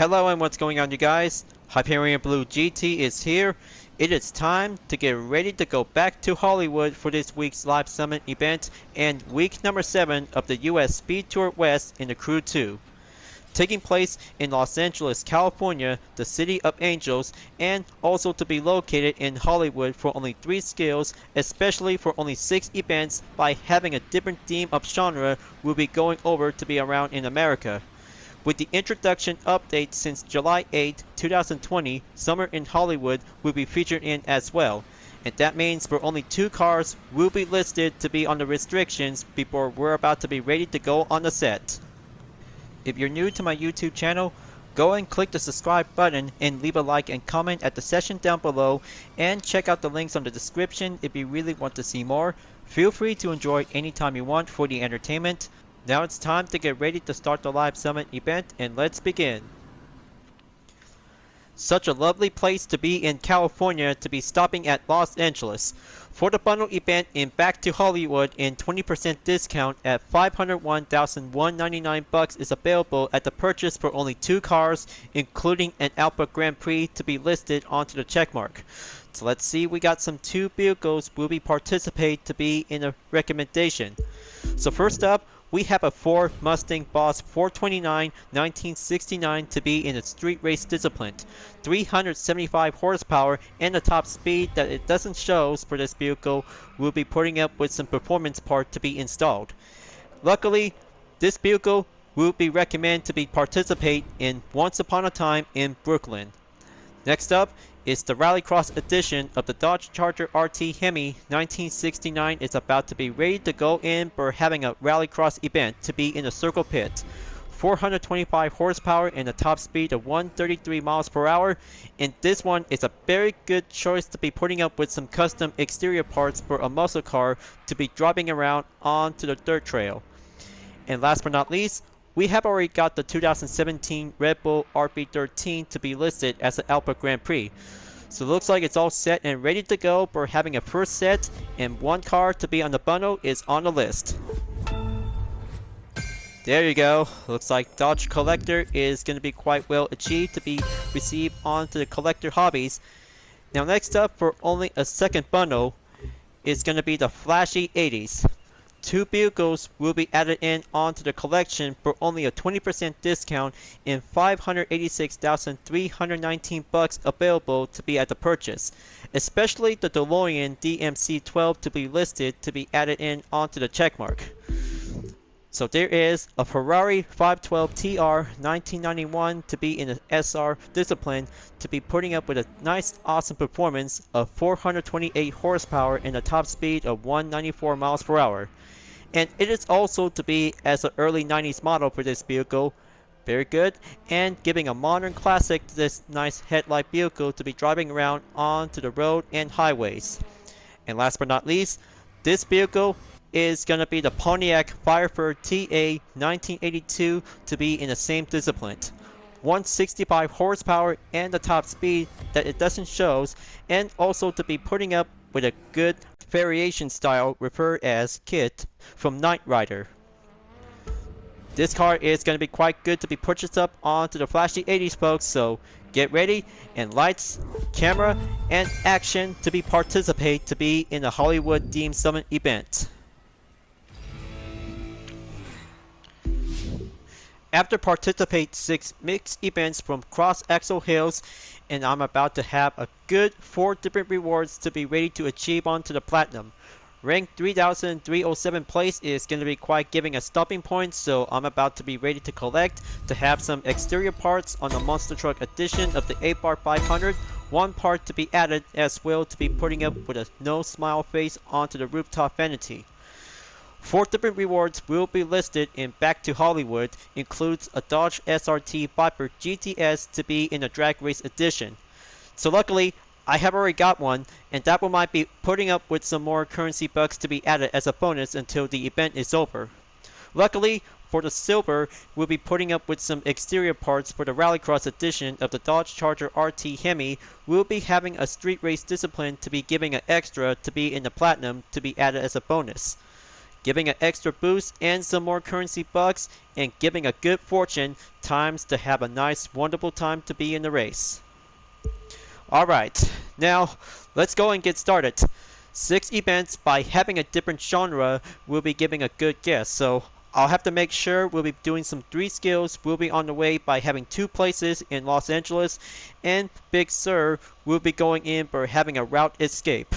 Hello and what's going on, you guys? Hyperion-Blue-GT is here. It is time to get ready to go back to Hollywood for this week's live summit event and week number 7 of the US Speed Tour West in the Crew 2. Taking place in Los Angeles, California, the City of Angels, and also to be located in Hollywood for only 3 scales, especially for only 6 events by having a different theme of genre we'll be going over to be around in America. With the introduction update since July 8, 2020, Summer in Hollywood will be featured in as well. And that means for only 2 cars will be listed to be on the restrictions before we're about to be ready to go on the set. If you're new to my YouTube channel, go and click the subscribe button and leave a like and comment at the section down below, and check out the links on the description if you really want to see more. Feel free to enjoy anytime you want for the entertainment. Now it's time to get ready to start the live summit event, and let's begin. Such a lovely place to be in California to be stopping at Los Angeles. For the bundle event in Back to Hollywood in 20% discount at $501,199 is available at the purchase for only 2 cars, including an Outback Grand Prix to be listed onto the checkmark. So let's see, we got some 2 vehicles will be participate to be in a recommendation. So first up, we have a Ford Mustang Boss 429 1969 to be in a street race discipline. 375 horsepower and the top speed that it doesn't show for this vehicle will be putting up with some performance part to be installed. Luckily, this vehicle will be recommended to be participate in Once Upon a Time in Brooklyn. Next up is the Rallycross edition of the Dodge Charger RT Hemi 1969 is about to be ready to go in for having a Rallycross event to be in a circle pit. 425 horsepower and a top speed of 133 miles per hour, and this one is a very good choice to be putting up with some custom exterior parts for a muscle car to be driving around onto the dirt trail. And last but not least, we have already got the 2017 Red Bull RB13 to be listed as an Outback Grand Prix. So it looks like it's all set and ready to go for having a first set, and 1 car to be on the bundle is on the list. There you go. Looks like Dodge Collector is going to be quite well achieved to be received onto the collector hobbies. Now next up for only a second bundle is going to be the Flashy 80s. 2 vehicles will be added in onto the collection for only a 20% discount and $586,319 available to be at the purchase, especially the DeLorean DMC-12 to be listed to be added in onto the checkmark. So there is a Ferrari 512 TR 1991 to be in the SR discipline to be putting up with a nice awesome performance of 428 horsepower and a top speed of 194 miles per hour. And it is also to be as an early 90s model for this vehicle. Very good, and giving a modern classic to this nice headlight vehicle to be driving around onto the road and highways. And last but not least, this vehicle is going to be the Pontiac Firebird TA 1982 to be in the same discipline. 165 horsepower and the top speed that it doesn't show, and also to be putting up with a good variation style referred as kit from Knight Rider. This car is going to be quite good to be purchased up onto the Flashy 80s, folks, so get ready, and lights, camera, and action to be participate to be in the Hollywood Theme Summit event. After participate 6 mixed events from Cross Axle Hills, and I'm about to have a good 4 different rewards to be ready to achieve onto the platinum. Rank 3,307 place is going to be quite giving a stopping point, so I'm about to be ready to collect to have some exterior parts on the Monster Truck edition of the 8-bar 500. 1 part to be added as well to be putting up with a no smile face onto the rooftop vanity. 4 different rewards will be listed in Back to Hollywood, includes a Dodge SRT Viper GTS to be in the drag race edition. So luckily, I have already got one, and that one might be putting up with some more currency bucks to be added as a bonus until the event is over. Luckily, for the silver, we'll be putting up with some exterior parts for the Rallycross edition of the Dodge Charger RT Hemi. We'll be having a street race discipline to be giving an extra to be in the platinum to be added as a bonus. giving an extra boost and some more currency bucks, and giving a good fortune times to have a nice wonderful time to be in the race. Alright, now let's go and get started. 6 events by having a different genre will be giving a good guess, so I'll have to make sure we'll be doing some 3 skills will be on the way by having 2 places in Los Angeles, and Big Sur will be going in for having a route escape.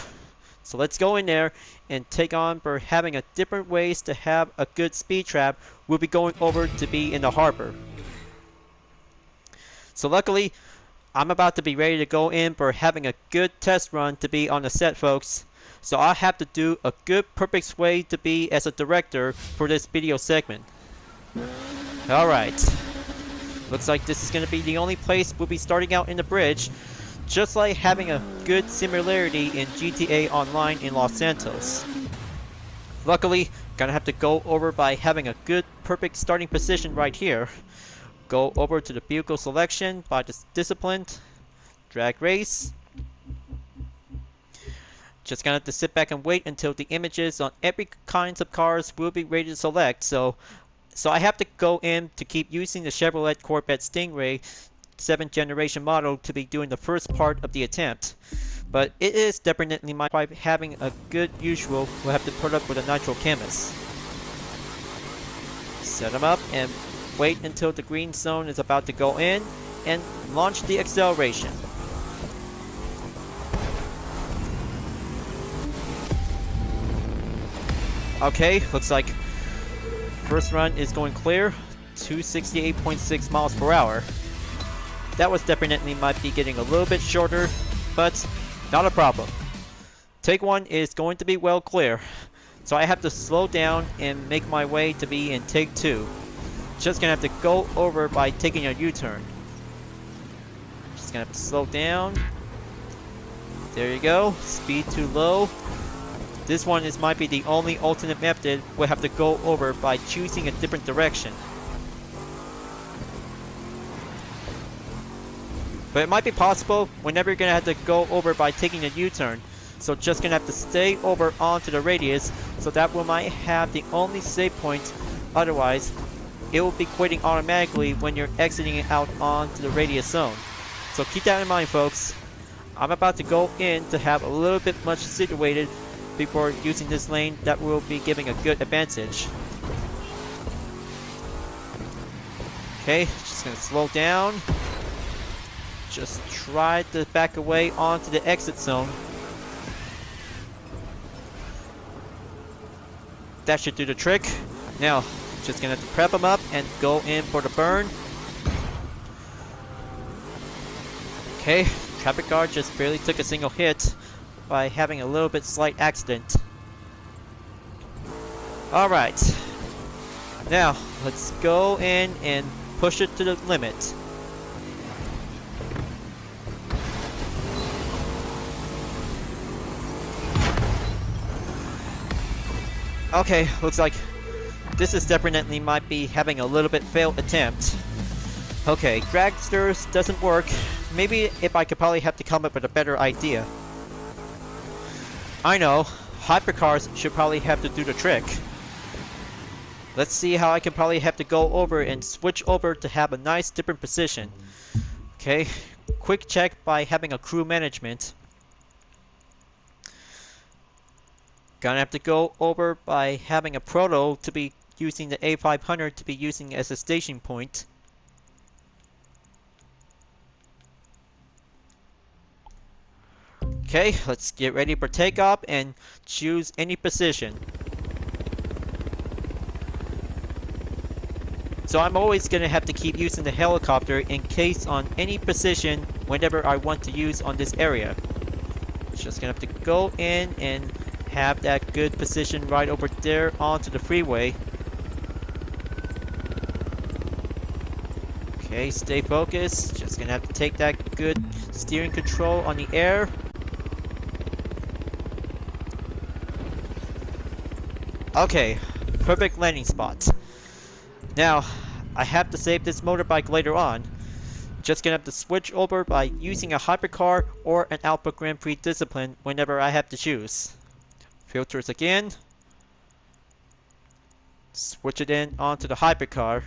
So let's go in there and take on for having a different ways to have a good speed trap. We'll be going over to be in the harbor. So luckily, I'm about to be ready to go in for having a good test run to be on the set, folks. So I have to do a good perfect way to be as a director for this video segment. Alright. Looks like this is going to be the only place we'll be starting out in the bridge. Just like having a good similarity in GTA Online in Los Santos. Luckily, gonna have to go over by having a good perfect starting position right here. Go over to the vehicle selection by this disciplined drag race. Just gonna have to sit back and wait until the images on every kinds of cars will be ready to select. So I have to go in to keep using the Chevrolet Corvette Stingray 7th generation model to be doing the first part of the attempt. But it is definitely my by having a good usual we'll have to put up with a nitro chemist. Set them up and wait until the green zone is about to go in and launch the acceleration. Okay, looks like first run is going clear, 268.6 miles per hour. That was definitely might be getting a little bit shorter, but not a problem. Take 1 is going to be well clear, so I have to slow down and make my way to be in take 2. Just gonna have to go over by taking a U-turn. Just gonna have to slow down. There you go, speed too low. This one might be the only alternate method we'll have to go over by choosing a different direction. But it might be possible whenever you're gonna have to go over by taking a U-turn. So just gonna have to stay over onto the radius, so that we might have the only save point. Otherwise, it will be quitting automatically when you're exiting out onto the radius zone. So keep that in mind, folks. I'm about to go in to have a little bit much situated before using this lane that will be giving a good advantage. Okay, just gonna slow down. Just try to back away onto the exit zone. That should do the trick. Now, just gonna have to prep them up and go in for the burn. Okay, traffic guard just barely took a single hit by having a little bit slight accident. Alright. Now, let's go in and push it to the limit. Okay, looks like this is definitely might be having a little bit failed attempt. Okay, dragsters doesn't work. Maybe if I could probably have to come up with a better idea. I know, hypercars should probably have to do the trick. Let's see how I can probably have to go over and switch over to have a nice different position. Okay, quick check by having a crew management. Gonna have to go over by having a proto to be using the A500 to be using as a station point. Okay, let's get ready for takeoff and choose any position. So I'm always gonna have to keep using the helicopter in case on any position whenever I want to use on this area. Just gonna have to go in and have that good position right over there onto the freeway. Okay, stay focused. Just gonna have to take that good steering control on the air. Okay, perfect landing spot. Now, I have to save this motorbike later on. Just gonna have to switch over by using a hypercar or an Alpha Grand Prix discipline whenever I have to choose. Filters again. Switch it in onto the hypercar.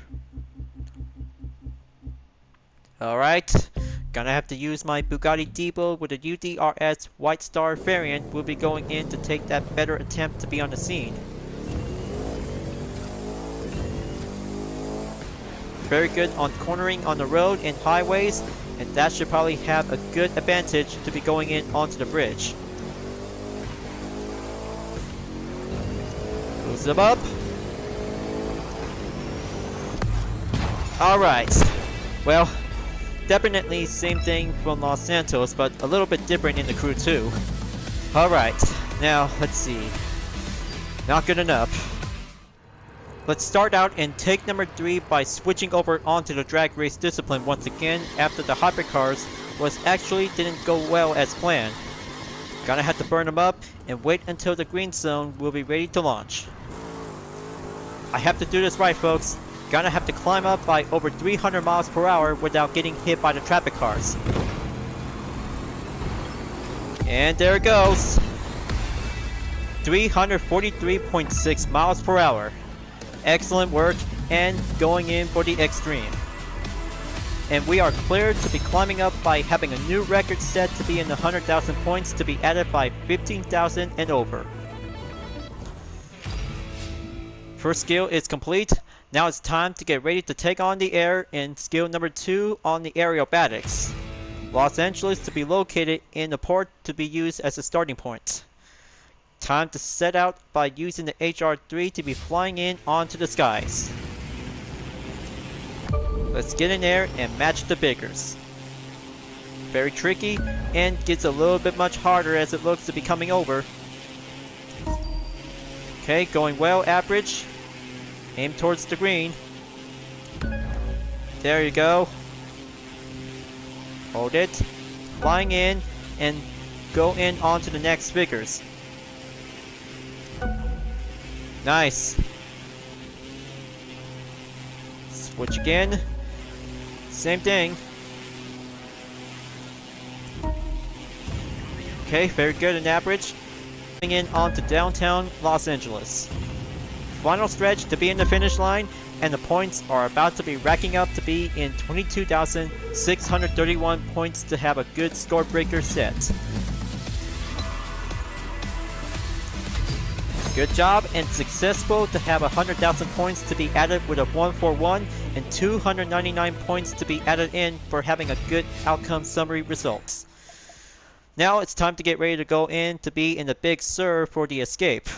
Alright, gonna have to use my Bugatti Depot with a UDRS White Star variant. We'll be going in to take that better attempt to be on the scene. Very good on cornering on the road and highways, and that should probably have a good advantage to be going in onto the bridge. Close them up. Alright, well, definitely same thing from Los Santos, but a little bit different in the crew too. Alright, now let's see. Not good enough. Let's start out in take number 3 by switching over onto the drag race discipline once again after the hypercars actually didn't go well as planned. Gonna have to burn them up and wait until the green zone will be ready to launch. I have to do this right, folks. Gonna have to climb up by over 300 miles per hour without getting hit by the traffic cars. And there it goes. 343.6 miles per hour. Excellent work, and going in for the extreme. And we are cleared to be climbing up by having a new record set to be in the 100,000 points to be added by 15,000 and over. First skill is complete. Now it's time to get ready to take on the air in skill number 2 on the aerobatics. Los Angeles to be located in the port to be used as a starting point. Time to set out by using the HR-3 to be flying in onto the skies. Let's get in there and match the biggers. Very tricky and gets a little bit much harder as it looks to be coming over. Okay, going well, average. Aim towards the green. There you go. Hold it. Flying in and go in onto the next figures. Nice. Switch again. Same thing. Okay, very good and average. Coming in onto downtown Los Angeles. Final stretch to be in the finish line, and the points are about to be racking up to be in 22,631 points to have a good score breaker set. Good job and successful to have 100,000 points to be added with a 141 and 299 points to be added in for having a good outcome summary results. Now it's time to get ready to go in to be in the Big Sur for the escape.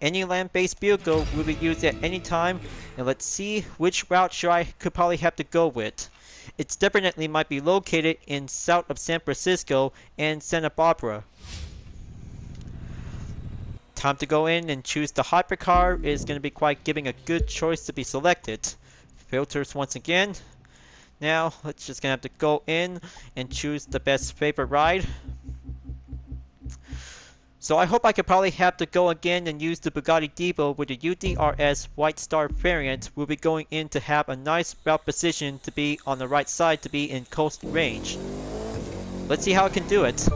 Any land-based vehicle will be used at any time, and let's see which route I could probably have to go with. It definitely might be located in south of San Francisco and Santa Barbara. Time to go in and choose the hypercar is going to be quite giving a good choice to be selected. Filters once again. Now let's just gonna have to go in and choose the best favorite ride. So I hope I could probably have to go again and use the Bugatti Depot with the UDRS White Star variant. We'll be going in to have a nice route position to be on the right side to be in coast range. Let's see how I can do it.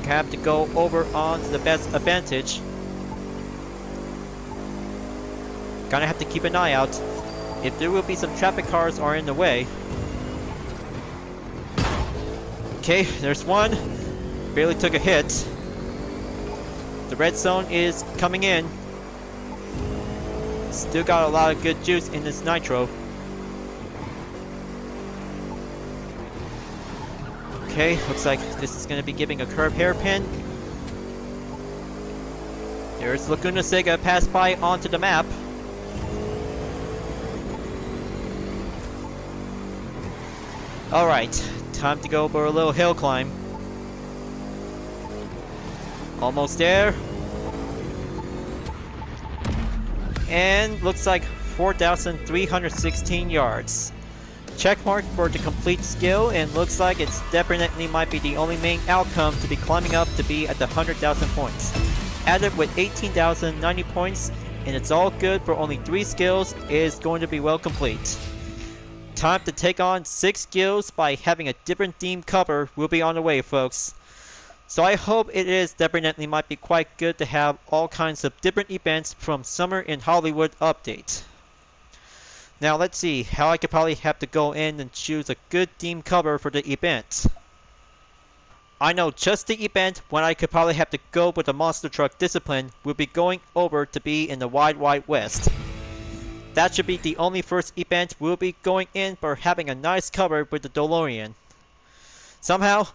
Have to go over on to the best advantage. Gonna have to keep an eye out if there will be some traffic cars are in the way. Okay, there's one. Barely took a hit. The red zone is coming in. Still got a lot of good juice in this nitro. Okay, looks like this is going to be giving a curve hairpin. There's Laguna Seca passed by onto the map. Alright, time to go for a little hill climb. Almost there. And looks like 4,316 yards. Checkmark for the complete skill, and looks like it's definitely might be the only main outcome to be climbing up to be at the 100,000 points. Added with 18,090 points, and it's all good for only 3 skills, is going to be well complete. Time to take on 6 skills by having a different theme cover will be on the way, folks. So I hope it is definitely might be quite good to have all kinds of different events from Summer in Hollywood update. Now let's see how I could probably have to go in and choose a good theme cover for the event. I know just the event when I could probably have to go with the monster truck discipline will be going over to be in the Wide West. That should be the only first event we'll be going in for having a nice cover with the DeLorean. Somehow,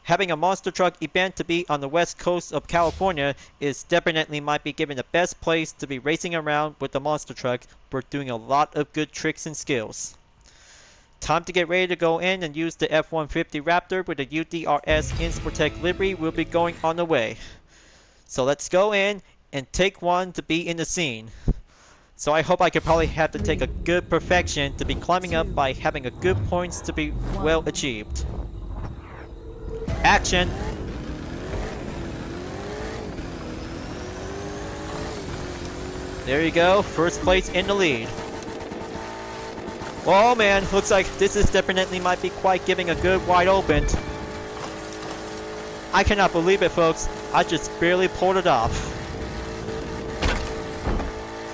having a monster truck event to be on the west coast of California is definitely might be given the best place to be racing around with the monster truck for doing a lot of good tricks and skills. Time to get ready to go in and use the F-150 Raptor with the UDRS Insportec livery will be going on the way. So let's go in and take one to be in the scene. So I hope I could probably have to take a good perfection to be climbing up by having a good points to be well achieved. Action! There you go, first place in the lead. Oh man, looks like this is definitely might be quite giving a good wide open. I cannot believe it, folks. I just barely pulled it off.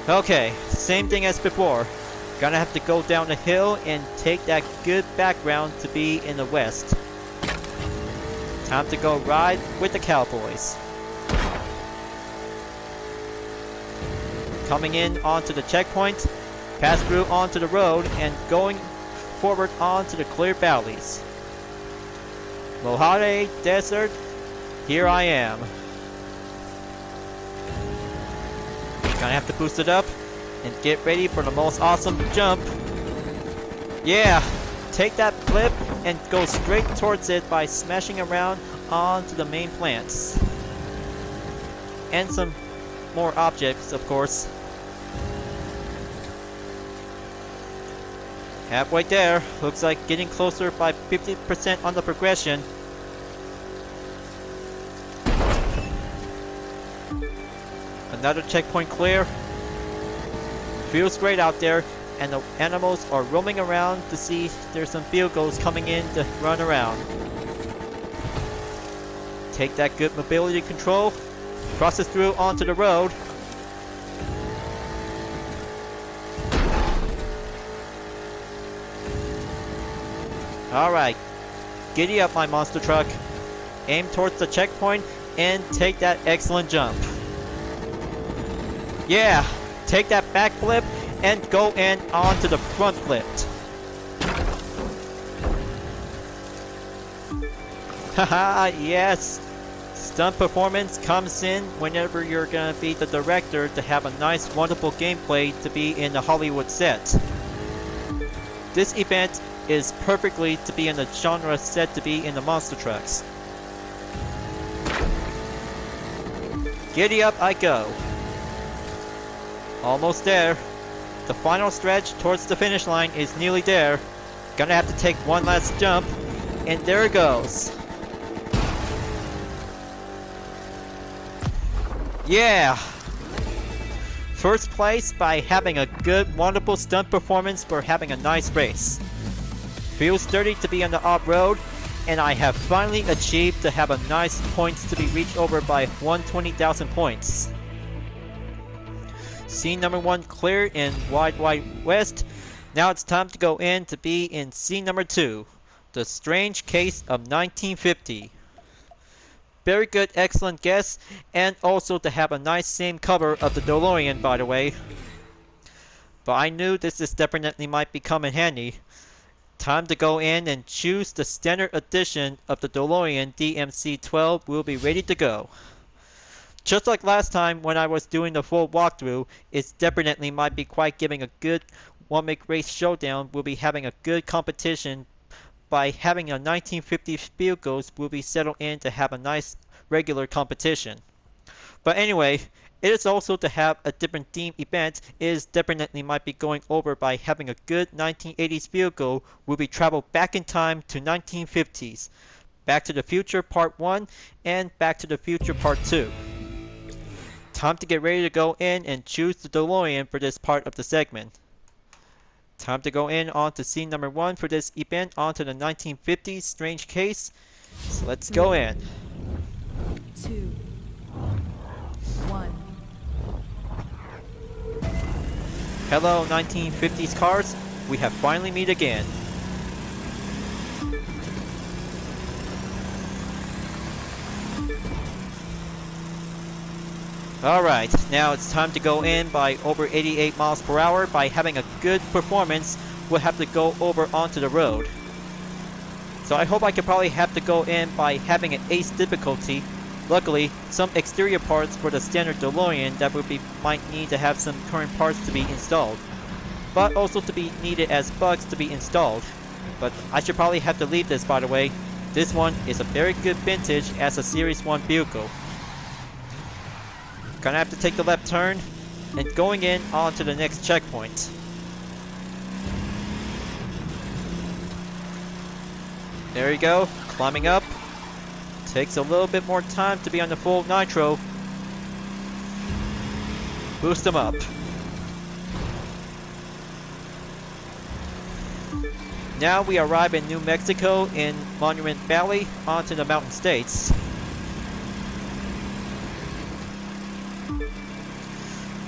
Okay, same thing as before. Gonna have to go down the hill and take that good background to be in the west. Time to go ride with the Cowboys. Coming in onto the checkpoint, pass through onto the road and going forward onto the clear valleys. Mojave Desert, here I am. Gonna have to boost it up and get ready for the most awesome jump. Yeah, take that flip and go straight towards it by smashing around onto the main plants. And some more objects, of course. Halfway there, looks like getting closer by 50% on the progression. Another checkpoint clear. Feels great out there, and the animals are roaming around to see if there's some vehicles coming in to run around. Take that good mobility control, crosses through onto the road. Alright, giddy up my monster truck, aim towards the checkpoint, and take that excellent jump. Yeah, take that back flip and go in onto the front flip. Haha, yes! Stunt performance comes in whenever you're gonna be the director to have a nice wonderful gameplay to be in the Hollywood set. This event is perfectly to be in the genre set to be in the monster trucks. Giddy up I go. Almost there. The final stretch towards the finish line is nearly there. Gonna have to take one last jump, and there it goes. Yeah! First place by having a good, wonderful stunt performance for having a nice race. Feels dirty to be on the off-road, and I have finally achieved to have a nice points to be reached over by 120,000 points. Scene number 1 cleared in Wide West. Now it's time to go in to be in scene number 2, The Strange Case of 1950. Very good, excellent guess, and also to have a nice same cover of the DeLorean, by the way. But I knew this is definitely might become in handy. Time to go in and choose the standard edition of the DeLorean DMC-12 will be ready to go. Just like last time when I was doing the full walkthrough, it's definitely might be quite giving a good one-make race showdown. We'll be having a good competition by having a 1950s vehicles will be settled in to have a nice regular competition. But anyway, it is also to have a different theme event is definitely might be going over by having a good 1980s vehicle will be traveled back in time to 1950s. Back to the Future Part 1 and Back to the Future Part 2. Time to get ready to go in and choose the DeLorean for this part of the segment. Time to go in on to scene number 1 for this event onto the 1950s Strange Case. So let's go in. 2, 1. Hello 1950s cars, we have finally met again. Alright, now it's time to go in by over 88 miles per hour. By having a good performance, we'll have to go over onto the road. So I hope I could probably have to go in by having an ace difficulty. Luckily, some exterior parts for the standard DeLorean that might need to have some current parts to be installed, but also to be needed as bugs to be installed. But I should probably have to leave this, by the way. This one is a very good vintage as a Series 1 vehicle. Gonna have to take the left turn and going in onto the next checkpoint. There you go, climbing up. Takes a little bit more time to be on the full nitro. Boost them up. Now we arrive in New Mexico in Monument Valley onto the Mountain States.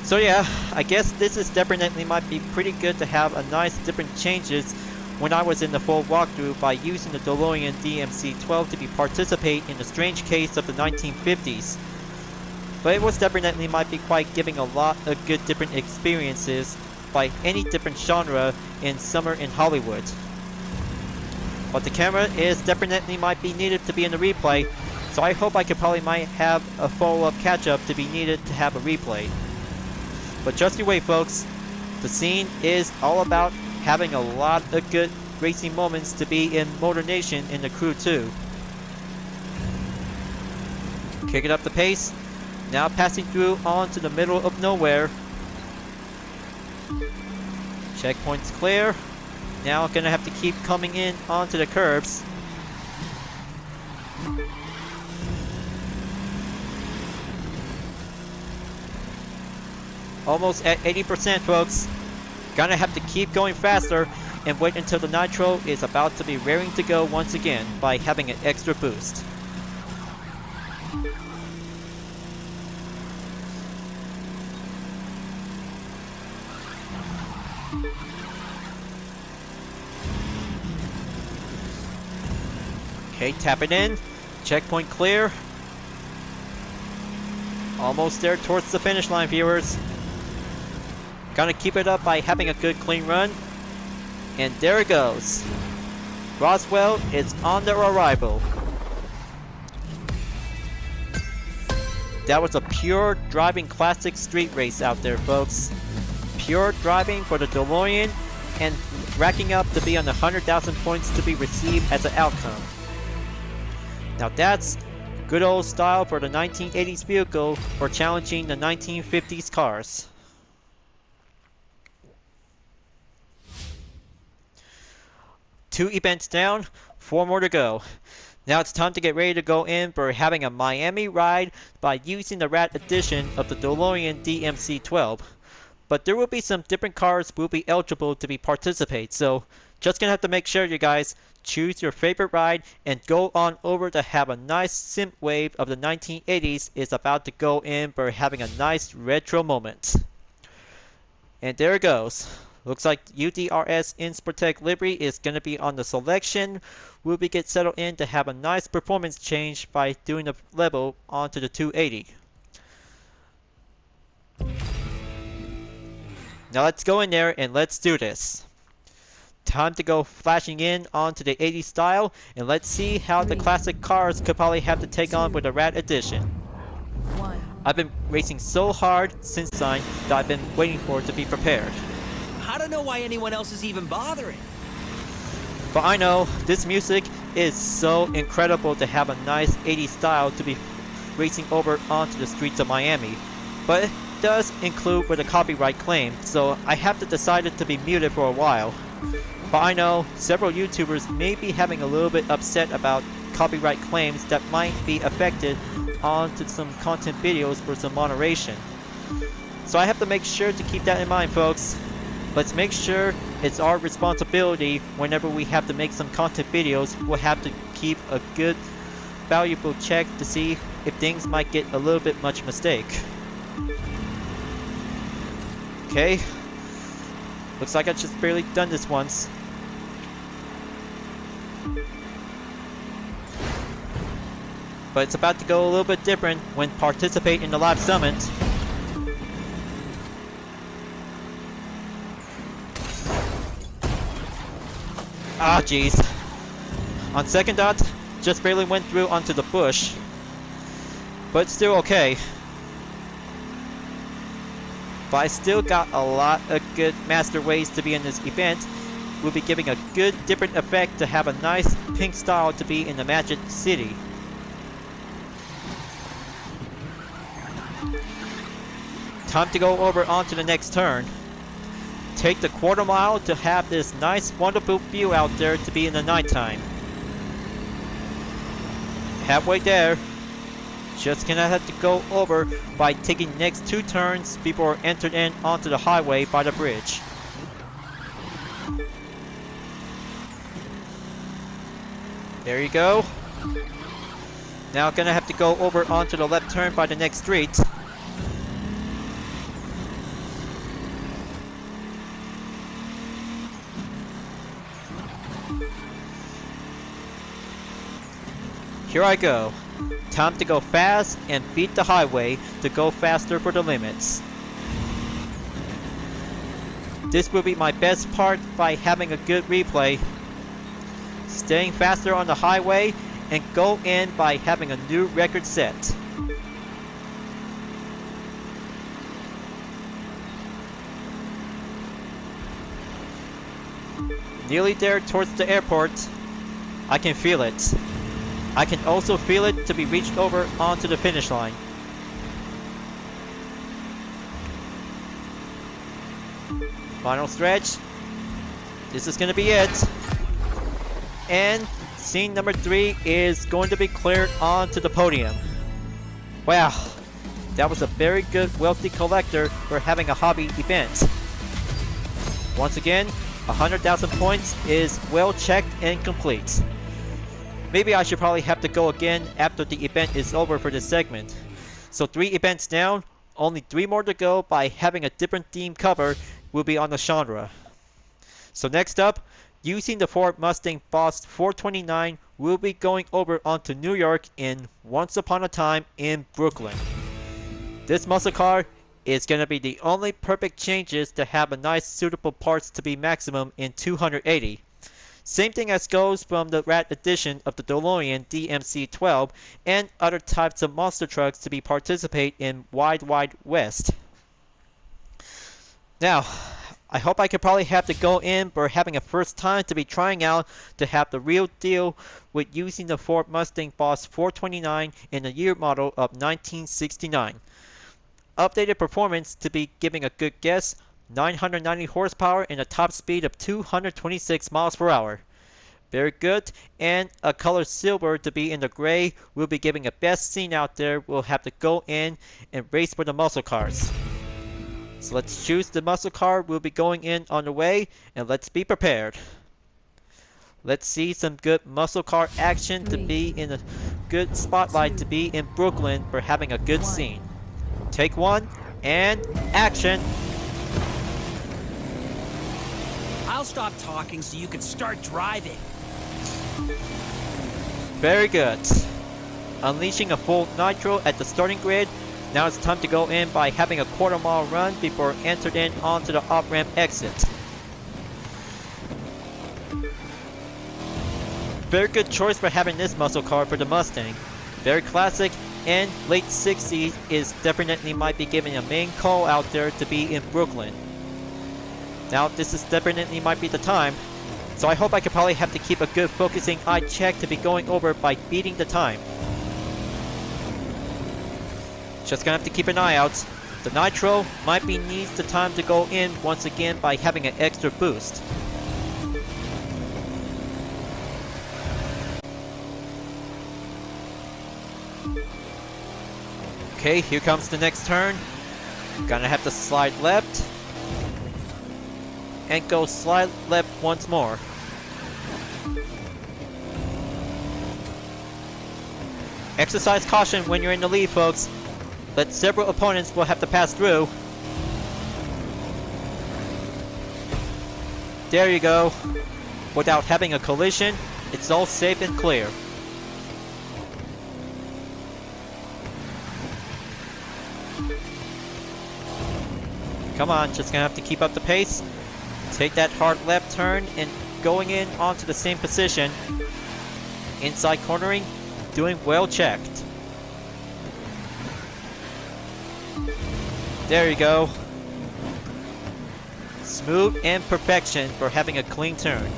So yeah, I guess this is definitely might be pretty good to have a nice different changes when I was in the full walkthrough by using the DeLorean DMC-12 to participate in the strange case of the 1950s. But it was definitely might be quite giving a lot of good different experiences by any different genre in summer in Hollywood. But the camera is definitely might be needed to be in the replay, so I hope I could probably might have a follow-up catch-up to be needed to have a replay. But just you wait, folks. The scene is all about having a lot of good racing moments to be in Motor Nation in the Crew 2. Kicking up the pace. Now passing through onto the middle of nowhere. Checkpoints clear. Now gonna have to keep coming in onto the curbs. Almost at 80%, folks. Gonna have to keep going faster and wait until the nitro is about to be raring to go once again by having an extra boost. Okay, tap it in. Checkpoint clear. Almost there towards the finish line, viewers. Gonna keep it up by having a good clean run. And there it goes. Roswell is on their arrival. That was a pure driving classic street race out there, folks. Pure driving for the DeLorean and racking up to be on the 100,000 points to be received as an outcome. Now that's good old style for the 1980s vehicle for challenging the 1950s cars. Two events down, 4 more to go. Now it's time to get ready to go in for having a Miami ride by using the Rat Edition of the DeLorean DMC-12. But there will be some different cars will be eligible to be participate, so just gonna have to make sure you guys choose your favorite ride and go on over to have a nice synth wave of the 1980s is about to go in for having a nice retro moment. And there it goes. Looks like UDRS Inspirtech livery is going to be on the selection. We'll be get settled in to have a nice performance change by doing the level onto the 280. Now let's go in there and let's do this. Time to go flashing in onto the 80s style and let's see how the classic cars could probably have to take on with the Rat Edition. I've been racing so hard since sign that I've been waiting for it to be prepared. I don't know why anyone else is even bothering. But I know this music is so incredible to have a nice 80s style to be racing over onto the streets of Miami. But it does include with a copyright claim, so I have to decide it to be muted for a while. But I know several YouTubers may be having a little bit upset about copyright claims that might be affected onto some content videos for some moderation. So I have to make sure to keep that in mind, folks. Let's make sure it's our responsibility whenever we have to make some content videos. We'll have to keep a good, valuable check to see if things might get a little bit much mistake. Okay. Looks like I just barely done this once. But it's about to go a little bit different when participate in the live summit. Ah, jeez. On second thought, just barely went through onto the bush. But still okay. But I still got a lot of good master ways to be in this event. We'll be giving a good different effect to have a nice pink style to be in the Magic City. Time to go over onto the next turn. Take the quarter mile to have this nice wonderful view out there to be in the nighttime. Halfway there. Just gonna have to go over by taking next 2 turns before entering in onto the highway by the bridge. There you go. Now gonna have to go over onto the left turn by the next street. Here I go. Time to go fast and beat the highway to go faster for the limits. This will be my best part by having a good replay. Staying faster on the highway and go in by having a new record set. Nearly there towards the airport. I can feel it. I can also feel it to be reached over onto the finish line. Final stretch. This is gonna be it. And scene number 3 is going to be cleared onto the podium. Wow, that was a very good wealthy collector for having a hobby event. Once again, 100,000 points is well checked and complete. Maybe I should probably have to go again after the event is over for this segment. So 3 events down, only 3 more to go by having a different theme cover will be on the genre. So next up, using the Ford Mustang Boss 429, we'll be going over onto New York in Once Upon a Time in Brooklyn. This muscle car is going to be the only perfect changes to have a nice suitable parts to be maximum in 280. Same thing as goes from the Rat edition of the DeLorean DMC-12 and other types of monster trucks to be participate in Wide West. Now, I hope I could probably have to go in for having a first time to be trying out to have the real deal with using the Ford Mustang Boss 429 in the year model of 1969. Updated performance to be giving a good guess, 990 horsepower and a top speed of 226 miles per hour. Very good, and a color silver to be in the gray. We'll be giving a best scene out there. We'll have to go in and race for the muscle cars. So let's choose the muscle car. We'll be going in on the way, and let's be prepared. Let's see some good muscle car action to be in a good spotlight to be in Brooklyn for having a good scene. Take 1 and action. I'll stop talking so you can start driving. Very good. Unleashing a full nitro at the starting grid. Now it's time to go in by having a quarter mile run before entered in onto the off-ramp exit. Very good choice for having this muscle car for the Mustang. Very classic, and late 60s is definitely might be giving a main call out there to be in Brooklyn. Now this is definitely might be the time, so I hope I could probably have to keep a good focusing eye check to be going over by beating the time. Just gonna have to keep an eye out. The nitro might be needs the time to go in once again by having an extra boost. Okay, here comes the next turn. Gonna have to slide left. And go slide left once more. Exercise caution when you're in the lead, folks. But several opponents will have to pass through. There you go. Without having a collision, it's all safe and clear. Come on, just gonna have to keep up the pace. Take that hard left turn and going in onto the same position. Inside cornering, doing well checked. There you go. Smooth and perfection for having a clean turn.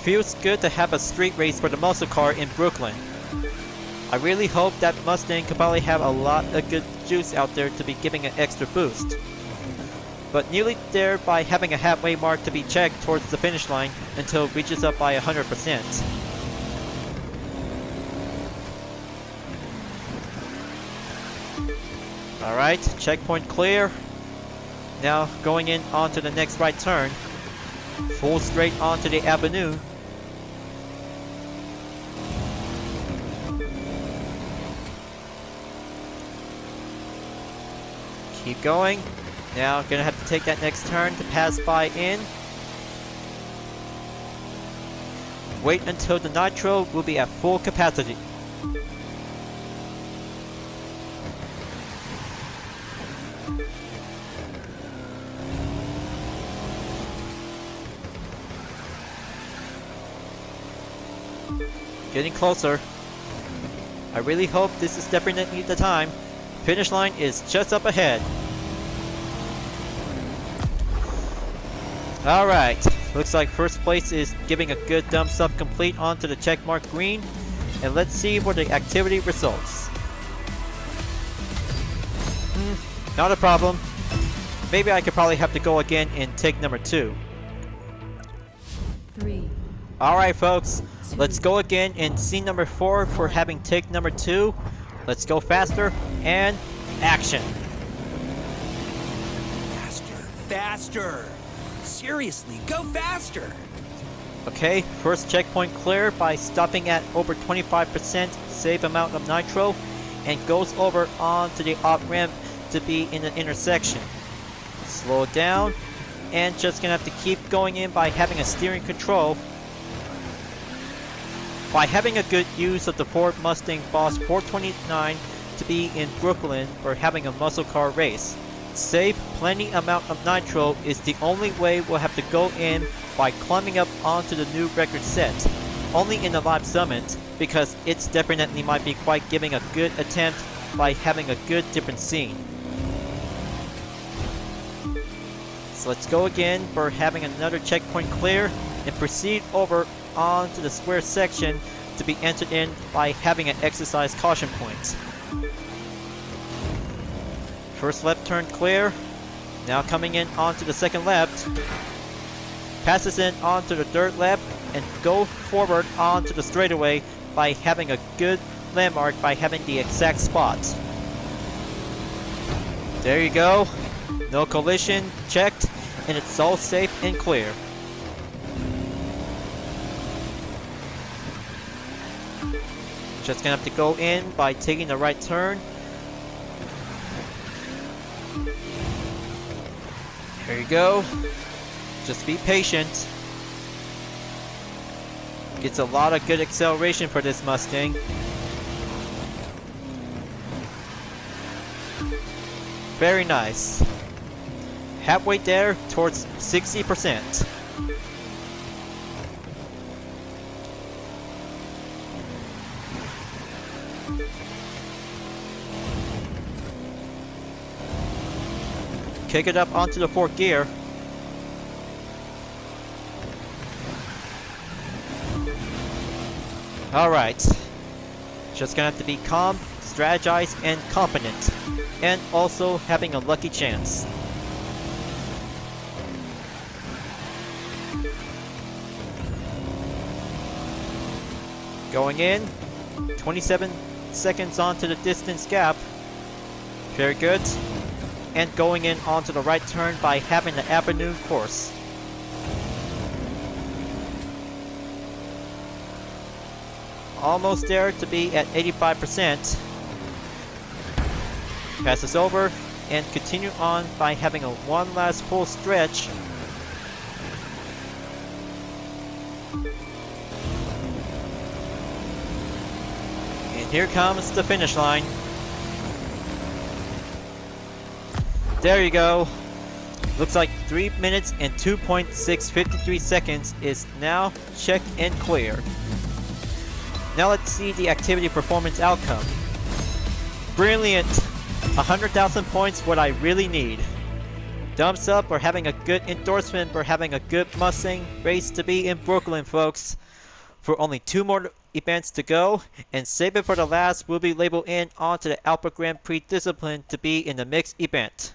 Feels good to have a street race for the muscle car in Brooklyn. I really hope that Mustang could probably have a lot of good juice out there to be giving an extra boost. But nearly there by having a halfway mark to be checked towards the finish line until it reaches up by 100%. Alright, checkpoint clear. Now going in onto the next right turn. Full straight onto the avenue. Keep going. Now gonna have to take that next turn to pass by in. Wait until the nitro will be at full capacity. Getting closer. I really hope this is definitely the time. Finish line is just up ahead. Alright, looks like first place is giving a good thumbs up complete onto the checkmark green. And let's see what the activity results. Not a problem. Maybe I could probably have to go again in take number 2. 3. Alright folks, let's go again in scene number 4 for having take number 2. Let's go faster, and action! Faster, faster! Seriously, go faster! Okay, first checkpoint clear by stopping at over 25% safe amount of nitro, and goes over onto the off-ramp to be in the intersection. Slow it down, and just gonna have to keep going in by having a steering control. By having a good use of the Ford Mustang Boss 429 to be in Brooklyn for having a muscle car race. Save plenty amount of nitro is the only way we'll have to go in by climbing up onto the new record set. Only in the live summit, because it's definitely might be quite giving a good attempt by having a good different scene. So let's go again for having another checkpoint clear and proceed over onto the square section to be entered in by having an exercise caution point. First left turn clear. Now coming in onto the second left. Passes in onto the third left and go forward onto the straightaway by having a good landmark by having the exact spot. There you go. No collision checked, and it's all safe and clear. Just gonna have to go in by taking the right turn. There you go. Just be patient. Gets a lot of good acceleration for this Mustang. Very nice. Halfway there towards 60%. Kick it up onto the fourth gear. Alright. Just gonna have to be calm, strategize, and confident. And also having a lucky chance. Going in. 27 seconds onto the distance gap. Very good. And going in onto the right turn by having the avenue course. Almost there to be at 85%. Passes over and continue on by having a one last full stretch. And here comes the finish line. There you go. Looks like 3 minutes and 2.653 seconds is now checked and clear. Now let's see the activity performance outcome. Brilliant! 100,000 points, what I really need. Thumbs up for having a good endorsement for having a good Mustang race to be in Brooklyn, folks. For only 2 more events to go, and save it for the last, will be labeled in onto the Alpha Grand Prix discipline to be in the mixed event.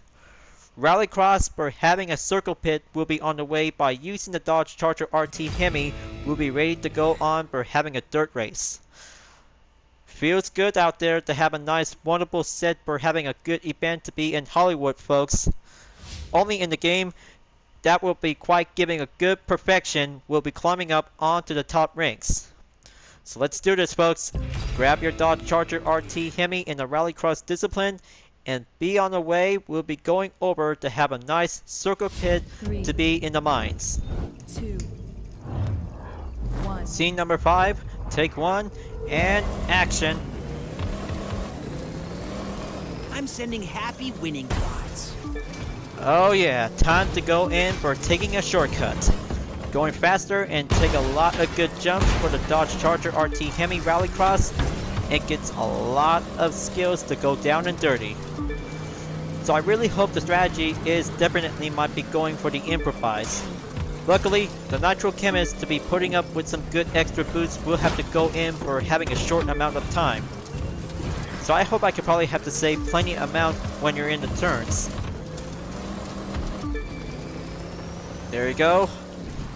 Rallycross for having a circle pit will be on the way by using the Dodge Charger RT Hemi will be ready to go on for having a dirt race. Feels good out there to have a nice wonderful set for having a good event to be in Hollywood, folks. Only in the game that will be quite giving a good perfection will be climbing up onto the top ranks. So let's do this, folks. Grab your Dodge Charger RT Hemi in the Rallycross discipline and be on the way. We'll be going over to have a nice circle pit 3, to be in the mines. 2, 1. Scene number 5, take 1, and action. I'm sending happy winning thoughts. Oh yeah, time to go in for taking a shortcut. Going faster and take a lot of good jumps for the Dodge Charger RT Hemi Rallycross. It gets a lot of skills to go down and dirty. So I really hope the strategy is definitely might be going for the improvise. Luckily, the Nitro Chemist to be putting up with some good extra boosts will have to go in for having a short amount of time. So I hope I could probably have to save plenty amount when you're in the turns. There you go.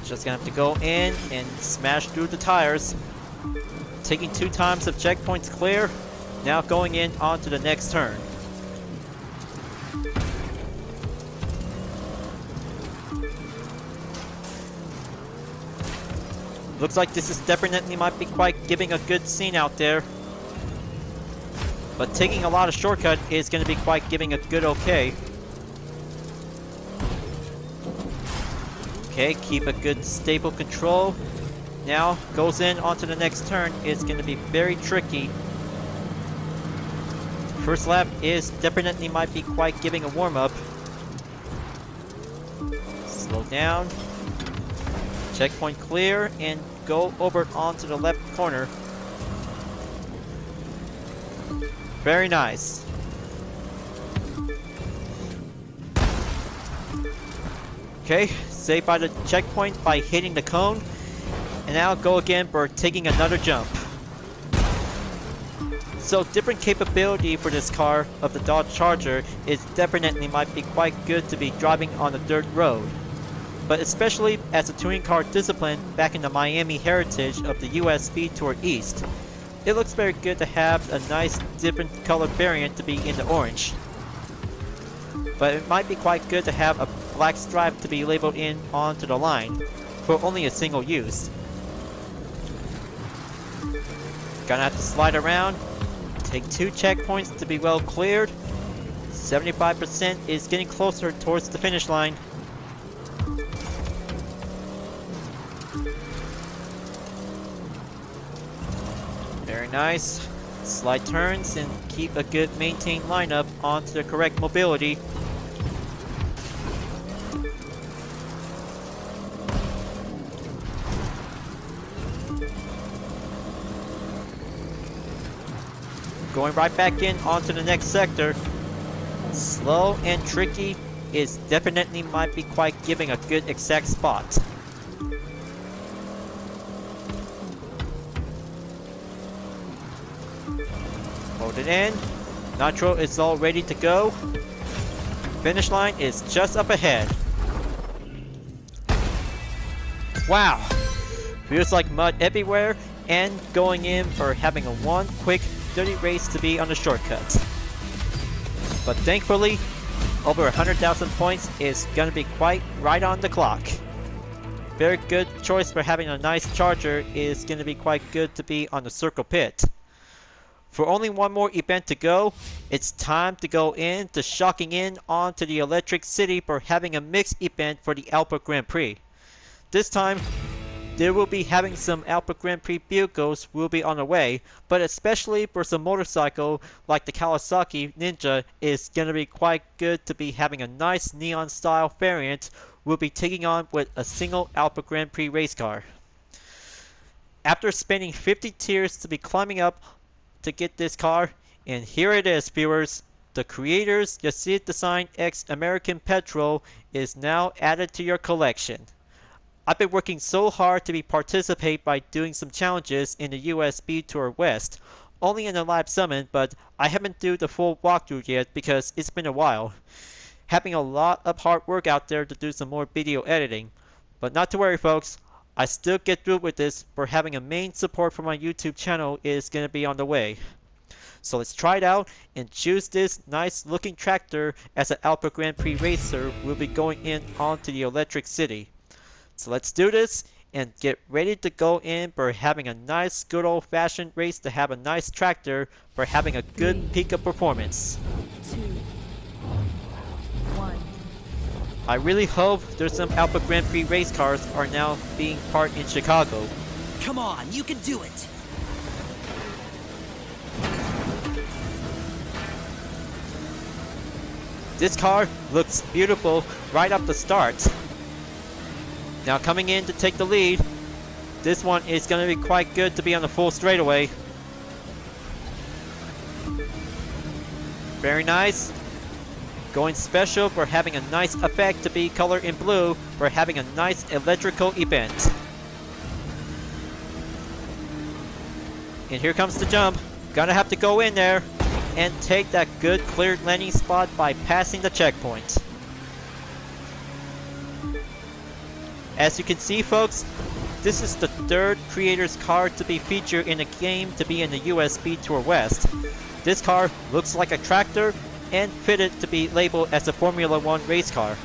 Just gonna have to go in and smash through the tires. Taking 2 times of checkpoints clear. Now going in onto the next turn. Looks like this is definitely might be quite giving a good scene out there. But taking a lot of shortcut is going to be quite giving a good okay. Okay, keep a good stable control. Now goes in onto the next turn. It's going to be very tricky. First lap is definitely might be quite giving a warm-up. Slow down. Checkpoint clear and go over onto the left corner. Very nice. Okay, save by the checkpoint by hitting the cone. And now go again for taking another jump. So different capability for this car of the Dodge Charger is definitely might be quite good to be driving on a dirt road. But especially as a touring car discipline back in the Miami heritage of the US Speed Tour East, it looks very good to have a nice different color variant to be in the orange. But it might be quite good to have a black stripe to be labeled in onto the line for only a single use. Gonna have to slide around, take 2 checkpoints to be well cleared. 75% is getting closer towards the finish line. Very nice. Slide turns and keep a good maintained lineup onto the correct mobility. Going right back in onto the next sector. Slow and tricky is definitely might be quite giving a good exact spot. Hold it in. Nitro is all ready to go. Finish line is just up ahead. Wow! Feels like mud everywhere and going in for having a one quick dirty race to be on the shortcut. But thankfully, over 100,000 points is gonna be quite right on the clock. very good choice for having a nice charger is going to be quite good to be on the Circle Pit. For only one more event to go, it's time to go in to shocking in onto the Electric City for having a mixed event for the Alpha Grand Prix. This time, there will be having some Alpha Grand Prix vehicles will be on the way, but especially for some motorcycle like the Kawasaki Ninja is going to be quite good to be having a nice neon style variant we'll be taking on with a single Alpha Grand Prix race car. After spending 50 tiers to be climbing up to get this car, and here it is, viewers. The creators Yassid Design X American Petrol is now added to your collection. I've been working so hard to participate by doing some challenges in the US Speed Tour West, only in the live summon, but I haven't do the full walkthrough yet because it's been a while. Having a lot of hard work out there to do some more video editing. But not to worry, folks. I still get through with this for having a main support for my YouTube channel is going to be on the way. So let's try it out and choose this nice looking tractor as an Alpha Grand Prix racer we'll be going in onto the Electric City. So let's do this and get ready to go in for having a nice good old fashioned race to have a nice tractor for having a good peak of performance. 2, 1. I really hope there's some Alpha Grand Prix race cars are now being parked in Chicago. Come on, you can do it. This car looks beautiful right off the start. Now coming in to take the lead, this one is going to be quite good to be on the full straightaway. Very nice. Going special for having a nice effect to be colored in blue for having a nice electrical event. And here comes the jump. Gonna have to go in there and take that good cleared landing spot by passing the checkpoint. As you can see, folks, this is the third creator's car to be featured in a game to be in the US Speed Tour West. This car looks like a tractor and fitted to be labeled as a Formula 1 race car.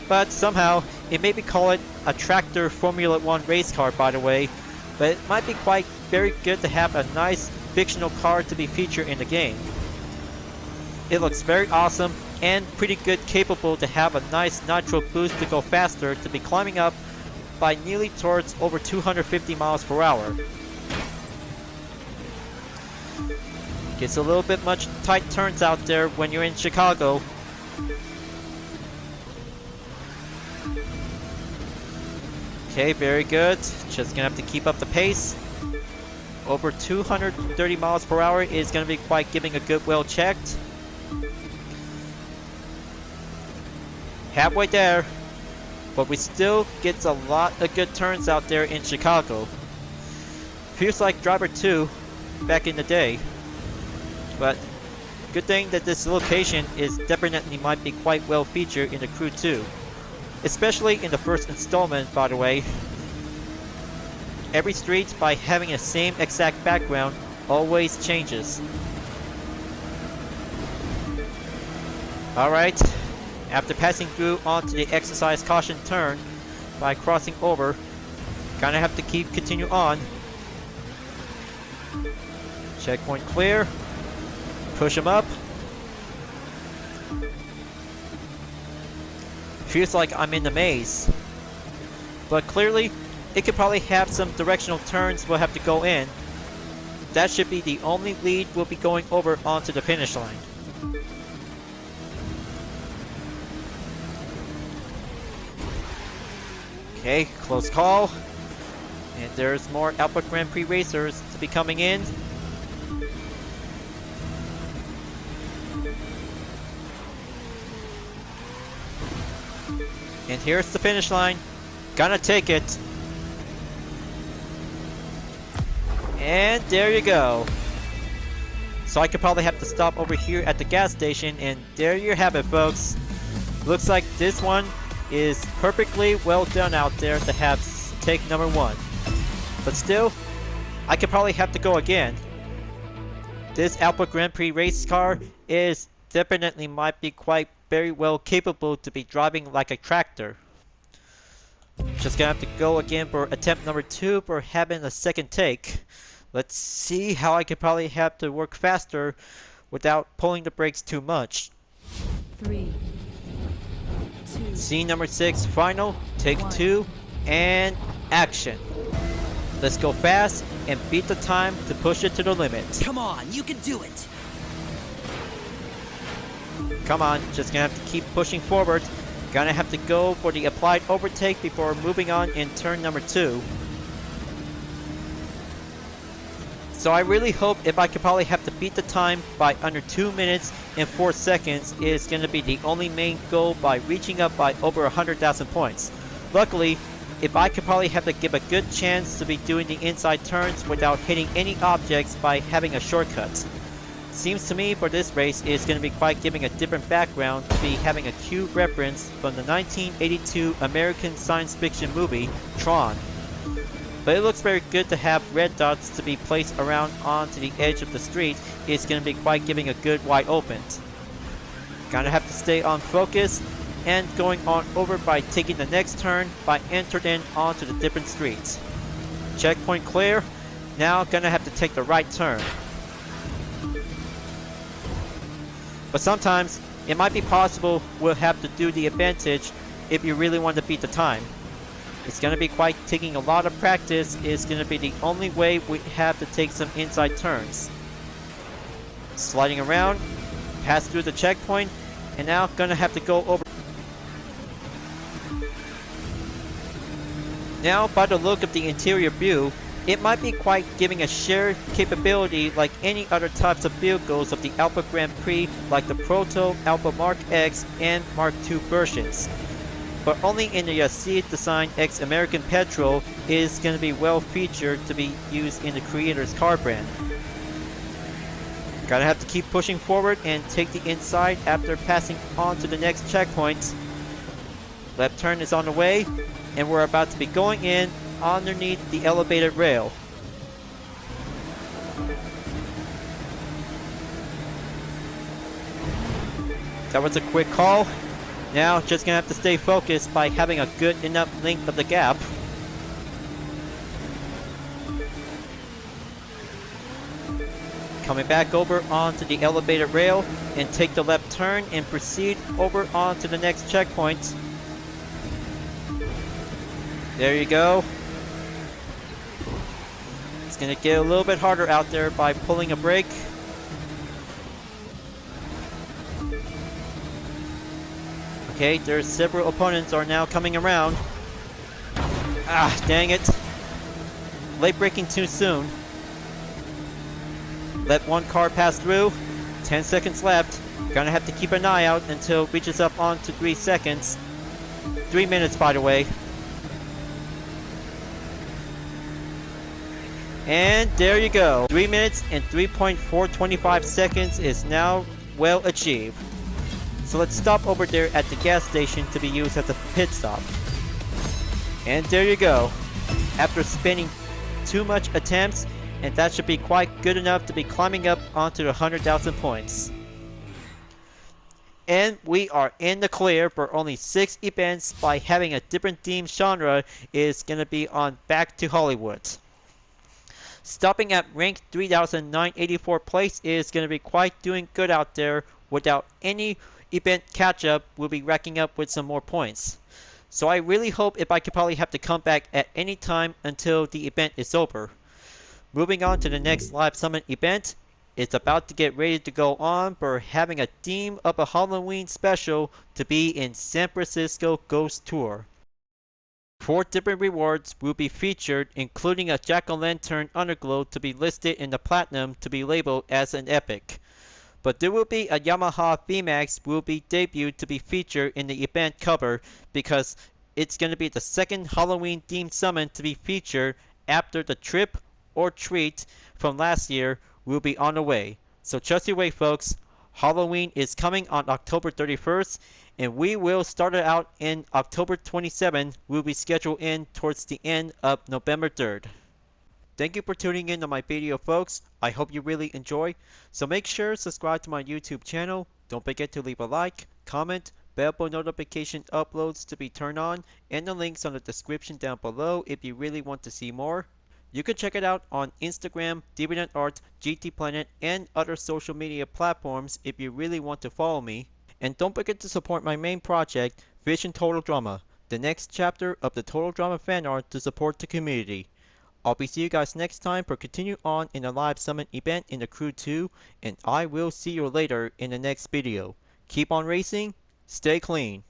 But somehow, it may be called a tractor Formula 1 race car, by the way, but it might be quite very good to have a nice fictional car to be featured in the game. It looks very awesome and pretty good, capable to have a nice nitro boost to go faster to be climbing up by nearly towards over 250 miles per hour. Gets a little bit much tight turns out there when you're in Chicago. Okay, very good. Just gonna have to keep up the pace. Over 230 miles per hour is gonna be quite giving a good well checked. Halfway there, but we still get a lot of good turns out there in Chicago. Feels like Driver 2 back in the day. But good thing that this location is definitely might be quite well featured in the Crew 2. Especially in the first installment, by the way. Every street, by having the same exact background, always changes. Alright, after passing through onto the exercise caution turn by crossing over, kinda have to continue on. Checkpoint clear. Push him up. Feels like I'm in the maze. But clearly, it could probably have some directional turns we'll have to go in. That should be the only lead we'll be going over onto the finish line. Okay, close call. And there's more Alpha Grand Prix racers to be coming in. And here's the finish line. Gonna take it. And there you go. So I could probably have to stop over here at the gas station, and there you have it, folks. Looks like this one is perfectly well done out there to have take number 1. But still, I could probably have to go again. This Alpha Grand Prix race car is definitely might be quite very well capable to be driving like a tractor. Just gonna have to go again for attempt number 2 for having a second take. Let's see how I could probably have to work faster without pulling the brakes too much. 3, 2, Scene number 6, final, take 2, and action. Let's go fast and beat the time to push it to the limit. Come on, you can do it. Come on, just gonna have to keep pushing forward. Gonna have to go for the applied overtake before moving on in turn number 2. So I really hope if I could probably have to beat the time by under 2 minutes and 4 seconds is gonna be the only main goal by reaching up by over 100,000 points. Luckily, if I could probably have to give a good chance to be doing the inside turns without hitting any objects by having a shortcut. Seems to me for this race is going to be quite giving a different background to be having a cute reference from the 1982 American science fiction movie, Tron. But it looks very good to have red dots to be placed around onto the edge of the street. It's going to be quite giving a good wide open. Gonna have to stay on focus and going on over by taking the next turn by entering onto the different streets. Checkpoint clear. Now gonna have to take the right turn. But sometimes it might be possible we'll have to do the advantage if you really want to beat the time. It's gonna be quite taking a lot of practice. It's gonna be the only way we have to take some inside turns. Sliding around, pass through the checkpoint, and now gonna have to go over. Now, by the look of the interior view, it might be quite giving a shared capability like any other types of vehicles of the Alpha Grand Prix, like the Proto, Alpha Mark X, and Mark II versions. But only in the Seat Design X American Petrol is going to be well featured to be used in the creator's car brand. Gotta have to keep pushing forward and take the inside after passing on to the next checkpoint. Left turn is on the way, and we're about to be going in underneath the elevated rail. That was a quick call. Now just gonna have to stay focused by having a good enough length of the gap. Coming back over onto the elevated rail and take the left turn and proceed over onto the next checkpoint. There you go. It's gonna get a little bit harder out there by pulling a brake. Okay, there's several opponents are now coming around. Ah, dang it. Late braking too soon. Let one car pass through. 10 seconds left. Gonna have to keep an eye out until it reaches up on to 3 seconds. 3 minutes, by the way. And there you go. 3 minutes and 3.425 seconds is now well achieved. So let's stop over there at the gas station to be used as a pit stop. And there you go. After spending too much attempts, and that should be quite good enough to be climbing up onto the 100,000 points. And we are in the clear for only 6 events by having a different theme genre is going to be on Back to Hollywood. Stopping at rank 3,984 place is going to be quite doing good out there without any event catch-up. We'll be racking up with some more points. So I really hope if I could probably have to come back at any time until the event is over. Moving on to the next live summit event. It's about to get ready to go on for having a theme of a Halloween special to be in San Francisco Ghost Tour. 4 different rewards will be featured, including a jack-o'-lantern underglow to be listed in the platinum to be labeled as an epic. But there will be a Yamaha VMAX will be debuted to be featured in the event cover because it's going to be the second Halloween themed summon to be featured after the Trip or Treat from last year will be on the way. So just you wait, folks. Halloween is coming on October 31st, and we will start it out in October 27th. We'll be scheduled in towards the end of November 3rd. Thank you for tuning in to my video, folks. I hope you really enjoy. So make sure to subscribe to my YouTube channel. Don't forget to leave a like, comment, bell for notification uploads to be turned on, and the links on the description down below if you really want to see more. You can check it out on Instagram, DeviantArt, GT Planet, and other social media platforms if you really want to follow me. And don't forget to support my main project, Vision Total Drama, the next chapter of the Total Drama fan art to support the community. I'll be see you guys next time for continue on in the live summon event in the Crew 2, and I will see you later in the next video. Keep on racing, stay clean.